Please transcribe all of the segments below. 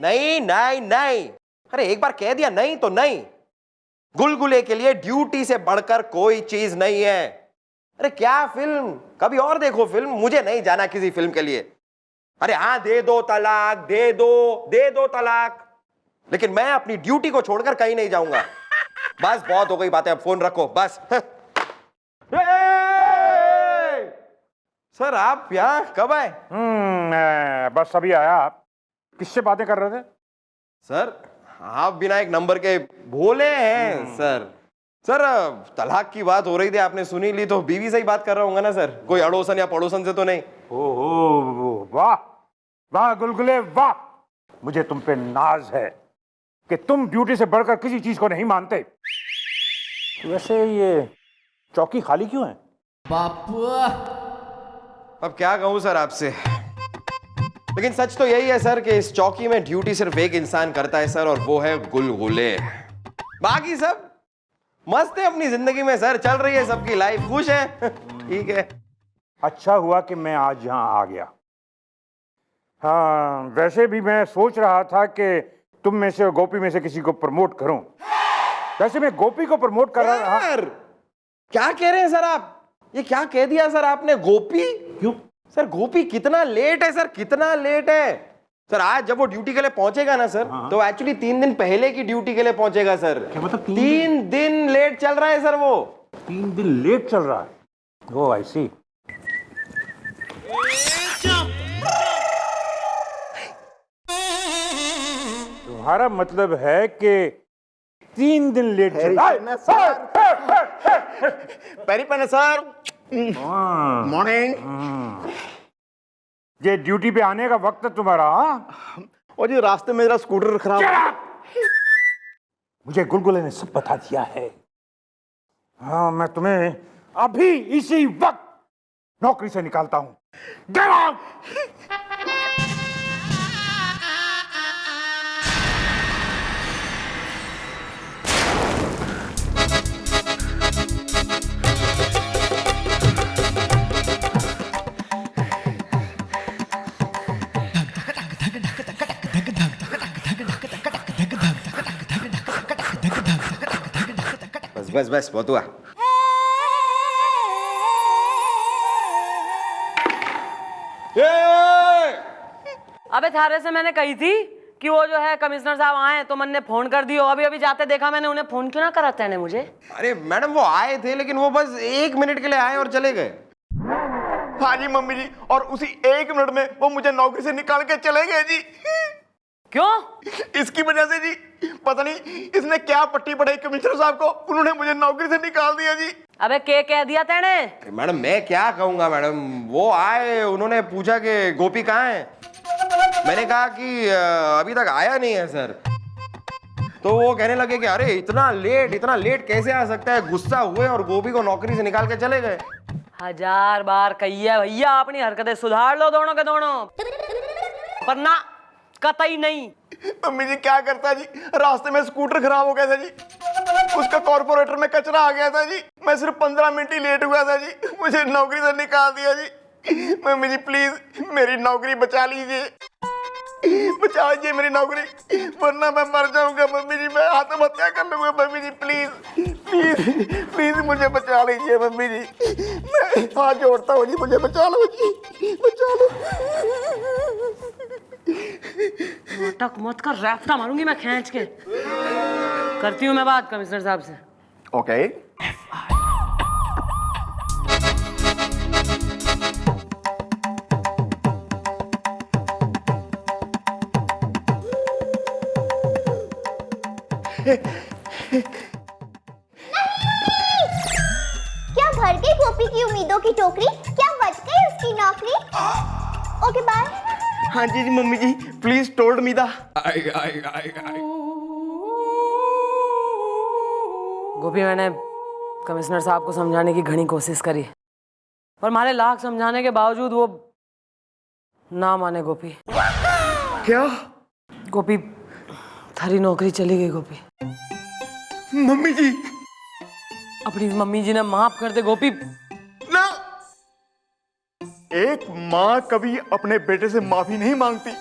नहीं नहीं नहीं, अरे एक बार कह दिया नहीं तो नहीं। गुलगुले के लिए ड्यूटी से बढ़कर कोई चीज नहीं है। अरे क्या फिल्म, कभी और देखो फिल्म, मुझे नहीं जाना किसी फिल्म के लिए। अरे हाँ दे दो तलाक, दे दो तलाक, लेकिन मैं अपनी ड्यूटी को छोड़कर कहीं नहीं जाऊंगा। बस बहुत हो गई बातें, अब फोन रखो बस। सर आप यहाँ कब आए? बस अभी आया। आप किससे बातें कर रहे थे? सर आप बिना एक नंबर के भोले हैं सर। सर तलाक की बात हो रही थी, आपने सुनी ली तो बीवी से ही बात कर रहा हूँ ना सर, कोई अड़ोसन या पड़ोसन से तो नहीं। ओहो वाह वाह गुलगुले वाह, मुझे तुम पे नाज है कि तुम ड्यूटी से बढ़कर किसी चीज को नहीं मानते। वैसे ये चौकी खाली क्यों है? बापू अब क्या कहूं सर आपसे, लेकिन सच तो यही है सर कि इस चौकी में ड्यूटी सिर्फ एक इंसान करता है सर, और वो है गुलगुले। बाकी सब मस्त है अपनी जिंदगी में सर, चल रही है सबकी लाइफ, खुश है। ठीक है। अच्छा हुआ कि मैं आज यहाँ आ गया। हाँ वैसे भी मैं सोच रहा था कि तुम में से गोपी में से किसी को प्रमोट करूं। वैसे मैं गोपी को प्रमोट कर रहा। सर क्या कह रहे हैं सर आप, ये क्या कह दिया सर आपने? गोपी? क्यों सर गोपी कितना लेट है सर, कितना लेट है सर? आज जब वो ड्यूटी के लिए पहुंचेगा ना सर, तो एक्चुअली 3 दिन पहले की ड्यूटी के लिए पहुंचेगा सर। क्या मतलब 3 दिन लेट चल रहा है सर वो। 3 दिन लेट चल रहा है? ओह आई सी। तुम्हारा मतलब है कि 3 दिन लेट चल रहा है? Sir morning. ये ड्यूटी पे आने का वक्त है तुम्हारा? और जी रास्ते में मेरा स्कूटर खराब। मुझे गुलगुले ने सब बता दिया है। हाँ मैं तुम्हें अभी इसी वक्त नौकरी से निकालता हूं। Get out! बस बस बहुत हुआ। अबे थारे से मैंने कही थी कि वो जो है कमिश्नर साहब आए तो मैंने फोन कर दियो। अभी अभी जाते देखा मैंने, उन्हें फोन क्यों ना करा तेने मुझे? अरे मैडम वो आए थे, लेकिन वो बस 1 मिनट के लिए आए और चले गए। हाँ जी मम्मी जी, और उसी 1 मिनट में वो मुझे नौकरी से निकाल के चले गए जी। क्यों? इसकी वजह से जी, पता नहीं इसने क्या पट्टी पढ़ाई कमिश्नर साहब को, उन्होंने मुझे नौकरी से निकाल दिया जी। अबे के कह दिया तेने? मैडम मैं क्या कहूंगा मैडम, वो आए, उन्होंने पूछा कि गोपी कहाँ है। मैंने कहा कि अभी तक आया नहीं है सर। तो वो कहने लगे कि अरे इतना लेट कैसे आ सकता है। गुस्सा हुए और गोपी को नौकरी से निकाल के चले गए। 1000 बार कही है भैया, अपनी हरकतें सुधार लो दोनों के दोनों, पर ना कतई नहीं। मम्मी जी क्या करता जी, रास्ते में स्कूटर खराब हो गया था जी, उसका कॉर्पोरेटर में कचरा आ गया था जी, मैं सिर्फ 15 मिनट ही लेट हुआ था जी, मुझे नौकरी से निकाल दिया जी। मम्मी जी प्लीज मेरी नौकरी बचा लीजिए, बचा लीजिए मेरी नौकरी, वरना मैं मर जाऊंगा। मम्मी जी मैं आत्महत्या कर लूंगा। Mummy ji please please please मुझे बचा लीजिए मम्मी जी, मैं हाथ जोड़ता हूँ जी, मुझे बचा लो जी, बचा लो। नाटक मत कर, रैफ्ता मारूंगी मैं खींच के। करती हूँ मैं बात कमिश्नर साहब से। ओके क्या भर गई गोपी की उम्मीदों की टोकरी? क्या बच गई उसकी नौकरी? Okay bye. हाँ जी mummy ji please told me दा। गोपी मैंने कमिश्नर साहब को समझाने की घनी कोशिश करी, पर हमारे लाख समझाने के बावजूद वो ना माने। गोपी क्या? गोपी थारी नौकरी चली गई। गोपी मम्मी जी अपनी मम्मी जी ने माफ कर दे गोपी। ना, एक माँ कभी अपने बेटे से माफी नहीं मांगती,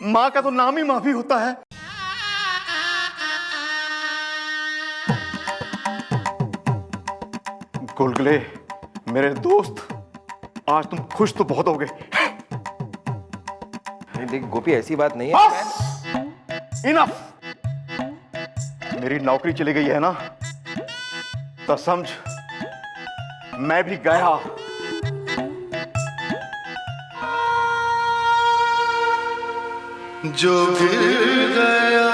माँ का तो नाम ही माफी होता है। गुलगुले मेरे दोस्त, आज तुम खुश तो बहुत होगे। नहीं देख गोपी, ऐसी बात नहीं है। बस इनफ। मेरी नौकरी चली गई है ना, तो समझ मैं भी गया। जो गिर गया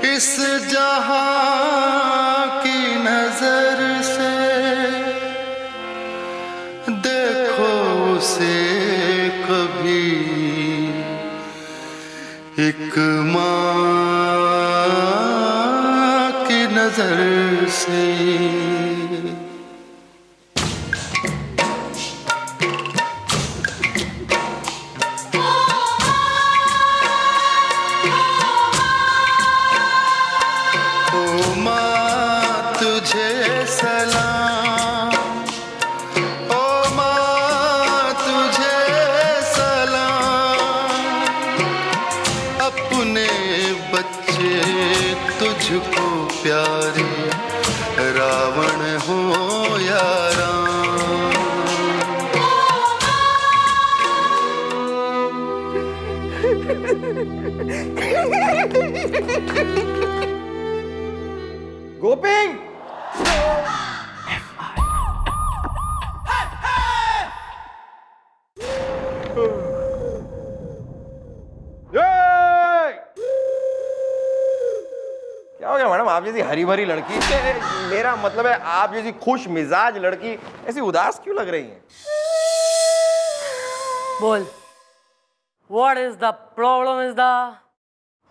इस जहां की नजर से, देखो उसे कभी एक मां की नजर से। तुझको प्यारे रावण हो या राम। गोपी, क्या हो गया मैडम? आप जैसी हरी भरी लड़की, मेरा मतलब है आप जैसी खुश मिजाज लड़की ऐसी उदास क्यों लग रही हैं? बोल, what is the problem is the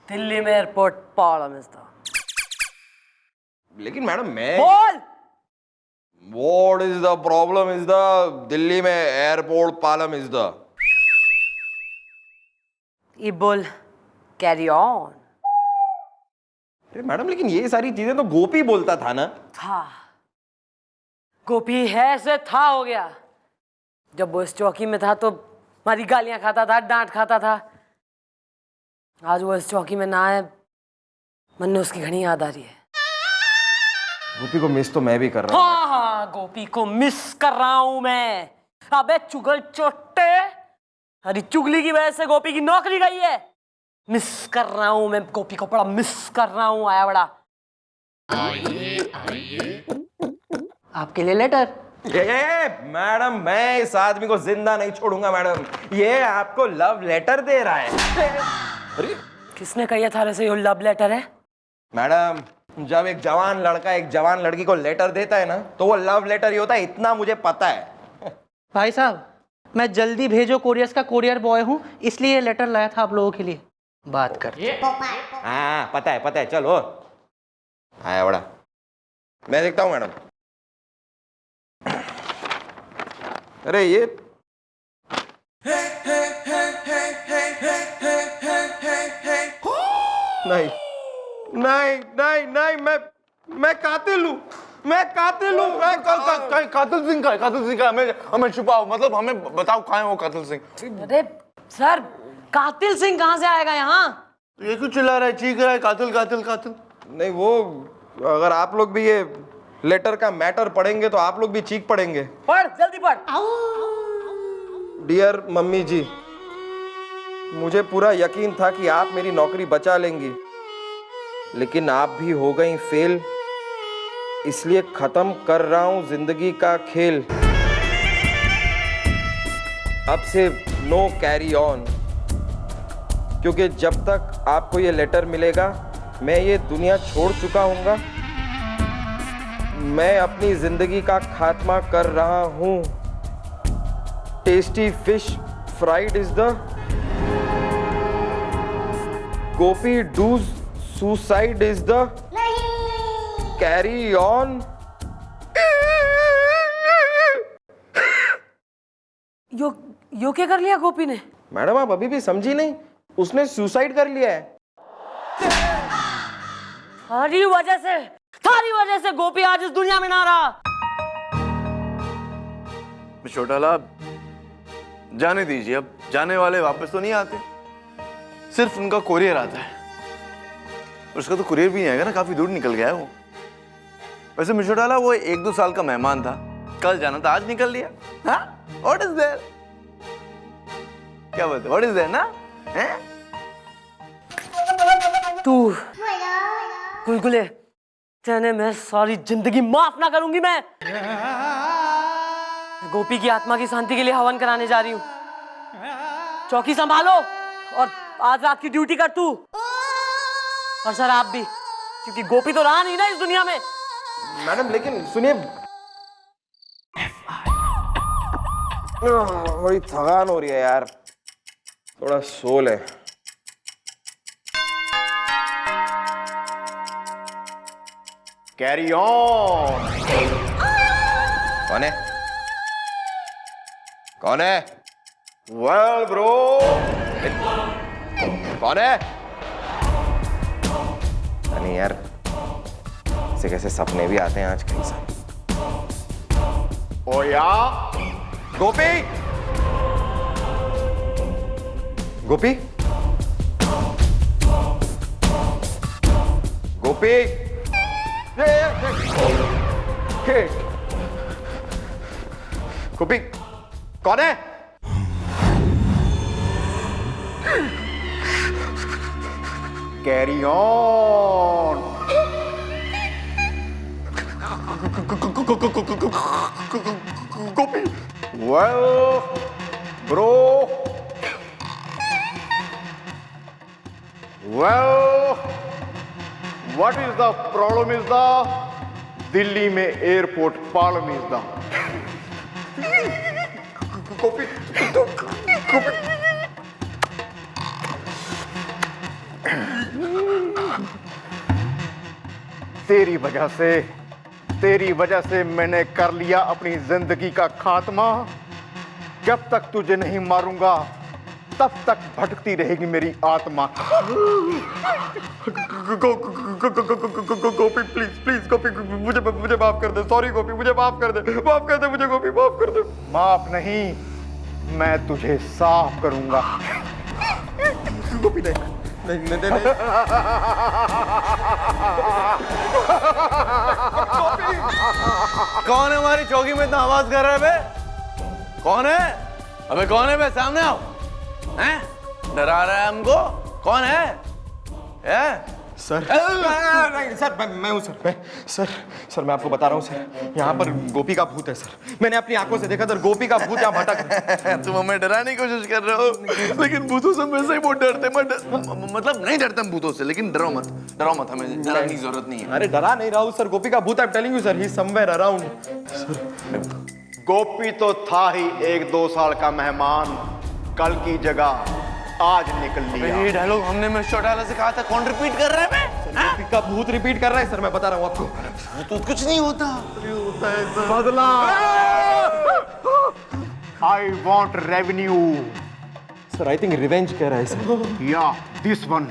Delhi में एयरपोर्ट प्रॉब्लम इज द। लेकिन मैडम मैं बोल, what is the problem is the Delhi में एयरपोर्ट प्रॉब्लम इज द। ये बोल, कैरी ऑन। अरे मैडम, लेकिन ये सारी चीजें तो गोपी बोलता था ना। था, गोपी है से था हो गया। जब वो इस चौकी में था तो हमारी गालियां खाता था, डांट खाता था। आज वो इस चौकी में ना है, मन में उसकी घनी याद आ रही है। गोपी को मिस तो मैं भी कर रहा हूँ। हाँ हाँ, गोपी को मिस कर रहा हूं मैं। अबे चुगल चोट्टे, अरे चुगली की वजह से गोपी की नौकरी गई है। मिस कर रहा हूं मैं गोपी को, बड़ा मिस कर रहा हूं। आया बड़ा आपके लिए लेटर। ये मैडम, मैं इस आदमी को जिंदा नहीं छोड़ूंगा मैडम। ये आपको लव लेटर दे रहा है। अरे किसने कहा था वैसे ये लव लेटर है? मैडम, जब एक जवान लड़का एक जवान लड़की को लेटर देता है ना, तो वो लव लेटर ही होता है, इतना मुझे पता है। भाई साहब, मैं जल्दी भेजो कोरियर्स का कोरियर बॉय हूँ, इसलिए लेटर लाया था आप लोगों के लिए। बात कर। हाँ पता है, चलो आया बड़ा। मैं देखता हूँ मैडम। अरे ये नहीं नहीं नहीं नहीं, मैं कातिल हूँ, मैं कातिल हूँ। कातिल सिंह का है, कातिल सिंह का। हमें छुपाओ, मतलब हमें बताओ कहाँ है वो कातिल सिंह। अरे सर, कातिल सिंह कहाँ से आएगा यहाँ? तो ये क्यों चिल्ला रहा है, चीख रहा है, कातिल कातिल कातिल? नहीं, वो अगर आप लोग भी ये लेटर का मैटर पढ़ेंगे तो आप लोग भी चीख पड़ेंगे। पढ़, जल्दी पढ़। डियर मम्मी जी, मुझे पूरा यकीन था कि आप मेरी नौकरी बचा लेंगी, लेकिन आप भी हो गई फेल। इसलिए खत्म कर रहा हूं जिंदगी का खेल। अब से नो कैरी ऑन, क्योंकि जब तक आपको ये लेटर मिलेगा मैं ये दुनिया छोड़ चुका हूँगा। मैं अपनी जिंदगी का खात्मा कर रहा हूँ। Tasty fish fried is the Gopi does suicide is the carry on. Yo क्या कर लिया गोपी ने? मैडम, आप अभी भी समझी नहीं? उसने सुसाइड कर लिया है। थारी वजह से गोपी आज इस दुनिया में ना रहा। छोटा लाभ, जाने दीजिए, अब जाने वाले वापस तो नहीं आते, सिर्फ उनका कोरियर आता है। उसका तो कुरियर भी नहीं आएगा ना, काफी दूर निकल गया है वो। वैसे मिस्टर डाला वो 1-2 साल का मेहमान था, कल जाना था, आज निकल लिया। हाँ, व्हाट इज देयर? क्या बोलते, व्हाट इज देयर ना? हैं? तू गुलगुले, तेने मैं सारी जिंदगी माफ ना करूंगी। मैं गोपी की आत्मा की शांति के लिए हवन कराने जा रही हूँ। चौकी संभालो और आज रात की ड्यूटी कर तू, और सर आप भी, क्योंकि गोपी तो रहा नहीं ना इस दुनिया में। मैडम लेकिन सुनिए, बड़ी थकान हो रही है यार, थोड़ा सो ले। Carry on. कौन है? कौन है? वेल ब्रो, कौन है? नहीं यार, ऐसे कैसे सपने भी आते हैं आज कहीं से। ओ या गोपी, गोपी, गोपी, गोपी, कौन है? Carry on. Gopi, well bro, well what is the problem is the Delhi में एयरपोर्ट प्रॉब्लम इज द गोपी, गोपी, तेरी वजह से मैंने कर लिया अपनी जिंदगी का खात्मा। जब तक तुझे नहीं मारूंगा तब तक भटकती रहेगी मेरी आत्मा। गोपी प्लीज प्लीज, गोपी मुझे माफ कर दे। सॉरी गोपी, मुझे माफ कर दे, माफ कर दे मुझे गोपी, माफ कर दे। माफ नहीं, मैं तुझे साफ करूंगा। गोपी नहीं नहीं नहीं नहीं। कौन है हमारी चौकी में इतना आवाज कर रहा है बे? कौन है? अबे कौन है बे? सामने आओ। हैं? डरा रहा है हमको? कौन है? सर नहीं सर, मैं हूँ सर। सर मैं आपको बता रहा हूँ सर, यहाँ पर गोपी का भूत है सर। मैंने अपनी आंखों से देखा सर, गोपी का भूत यहाँ भटक रहा है। तुम हमें डराने की कोशिश कर रहे हो, लेकिन भूतों से वैसे ही बहुत डरते। मतलब नहीं डरते हम भूतों से, लेकिन डरो मत, हमें डराने की जरूरत नहीं है। अरे डरा नहीं रहा हूँ सर, गोपी का भूत, I am telling you sir, he is somewhere around. Gopi तो था ही 1-2 साल का मेहमान, कल की जगह आज निकल लिया। ये डायलॉग हमने मिस्टर डाला से कहा था, कौन रिपीट कर रहा है? गोपी का भूत रिपीट कर रहा है सर, मैं बता रहा हूँ आपको। तो कुछ नहीं होता, बदला। I want revenue. Sir I think revenge कह रहा है सर। या दिस वन।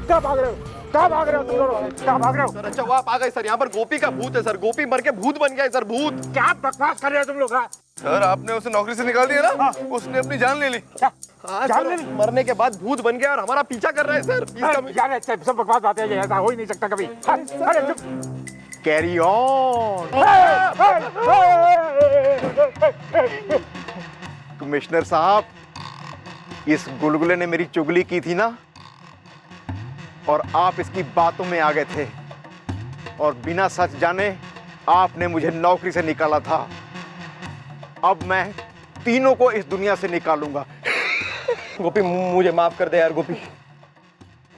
क्या भाग रहे हो? क्या भाग रहे हो तुम लोग? क्या भाग रहे हो? सर अच्छा वो आप आ गए सर, यहाँ पर गोपी का भूत है सर, गोपी मर के भूत बन गया है सर, भूत। क्या बकवास कर रहे हो तुम लोग? हाँ? सर आपने उसे नौकरी से निकाल दिया ना, उसने अपनी जान ले ली। हाँ सर, मरने के बाद भूत बन गया और हमारा पीछा कर रहा है सर। यार सब बकवास बातें हैं, ऐसा हो ही नहीं सकता कभी। अरे कैरी ऑन। कमिश्नर साहब, इस गुलगुले ने मेरी चुगली की थी ना, और आप इसकी बातों में आ गए थे, और बिना सच जाने आपने मुझे नौकरी से निकाला था। अब मैं तीनों को इस दुनिया से निकालूंगा। गोपी मुझे माफ कर दे यार गोपी।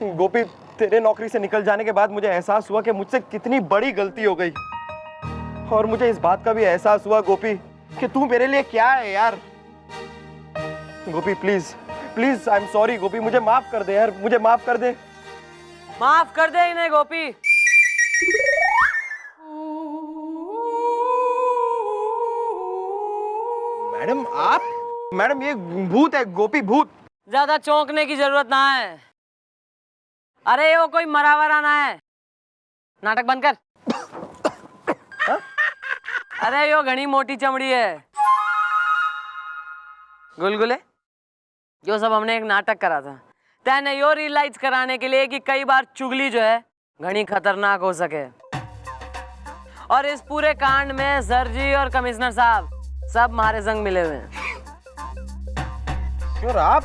गोपी तेरे नौकरी से निकल जाने के बाद मुझे एहसास हुआ कि मुझसे कितनी बड़ी गलती हो गई, और मुझे इस बात का भी एहसास हुआ गोपी कि तू मेरे लिए क्या है यार। Gopi please please, I am sorry Gopi, मुझे माफ कर दे यार, मुझे माफ कर दे। माफ कर दे इन्हें गोपी। मैडम, 'मैडम आप? मैडम ये भूत है, गोपी भूत। ज्यादा चौंकने की जरूरत ना है। अरे वो कोई मरावरा ना है। नाटक बंद कर। अरे यो घनी मोटी चमड़ी है। गुलगुले, यो सब हमने एक नाटक करा था। तैने यो रियलाइज कराने के लिए कि कई बार चुगली जो है घनी खतरनाक हो सके। और इस पूरे कांड में सर जी और कमिश्नर साहब सब हमारे संग मिले हुए हैं। और आप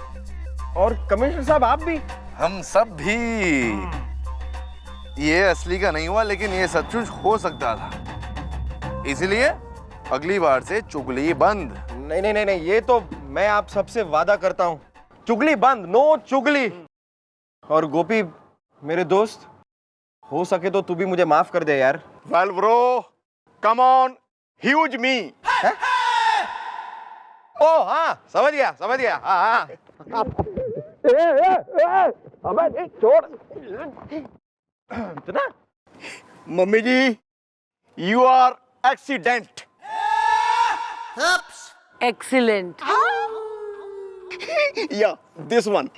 और कमिश्नर साहब आप भी? हम सब भी। ये असली का नहीं हुआ, लेकिन ये सचमुच हो सकता था। इसलिए अगली बार से चुगली बंद। नहीं नहीं नहीं नहीं, ये तो मैं आप सबसे वादा करता हूँ, चुगली बंद, नो चुगली। और गोपी मेरे दोस्त, हो सके तो तू भी मुझे माफ कर दे यार। Well bro, come on, hug me. ओ हाँ, समझ गया समझ गया। हाँ हाँ। अबे छोड़ इतना। Mummy ji, you are accident. Excellent. Yeah this one.